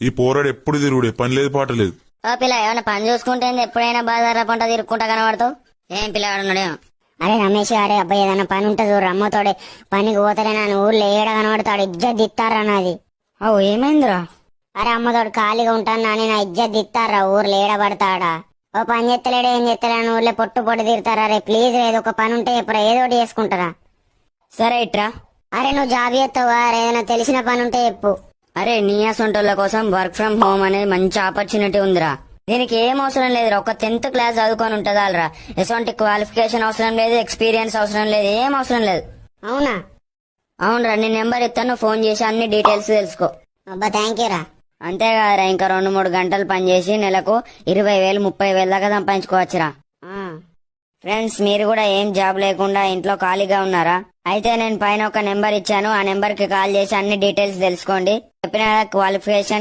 ఈ పోరాడు ఎప్పుడు తిరుగుడే, పని లేదు పాట లేదు. ఓ పిల్ల ఏమైనా పని చూసుకుంటే ఎప్పుడైనా బజార్ పంట తిరుక్కుంటా కనబడతావు. ఏం పిల్లగాడున్నాడే? అరే రమేష్ గారే అబ్బాయి ఏదైనా పని ఉంటుంది చూడు, అమ్మతోడే పనికి పోతాడే నన్ను ఊర్లో ఏడ కనబడతాడు, ఇజ్జత్ దిత్తారా నాది. ఓ ఏమైందిరా? అరే అమ్మతోడు ఖాళీగా ఉంటాను నాని, నా ఇజ్జత్ దిత్తారా ఊర్లో ఏడ పడతాడా. ఓ పని చేస్తలేడే ఏం చేస్తలేను, ఊర్లో పొట్టు పొట్టు తిడతారా. రే ప్లీజ్ ఏదో ఒక పని ఉంటే ఎప్పుడు ఏదో ఒకటి చేసుకుంటారా. సరే ఇట్రా. అరే నువ్వు జాబ్ చేస్తావా, ఏదైనా తెలిసిన పని ఉంటే చెప్పు. అరే నీయాసొంటోళ్ళ కోసం వర్క్ ఫ్రం హోమ్ అనేది మంచి ఆపర్చునిటీ ఉందిరా. దీనికి ఏం అవసరం లేదురా, ఒక 10th క్లాస్ చదువుకొని ఉంటుందాలరా. ఎటువంటి క్వాలిఫికేషన్ అవసరం లేదు, ఎక్స్పీరియన్స్ అవసరం లేదు, ఏం అవసరం లేదు. అవునా? అవునరా, నీ నెంబర్ ఇస్తాను, ఫోన్ చేసి అన్ని డీటెయిల్స్ తెలుసుకో. అబ్బా థ్యాంక్ యూ రా. అంతేకాదురా, ఇంకా 2-3 గంటలు పనిచేసి నెలకు 20,000-30,000 దాకా సంపాదించుకోవచ్చురా. ఫ్రెండ్స్, మీరు కూడా ఏం జాబ్ లేకుండా ఇంట్లో ఖాళీగా ఉన్నారా? అయితే నేను పైన ఒక నెంబర్ ఇచ్చాను, ఆ నెంబర్ కి కాల్ చేసి అన్ని డీటెయిల్స్ తెలుసుకోండి. చెప్పిన క్వాలిఫికేషన్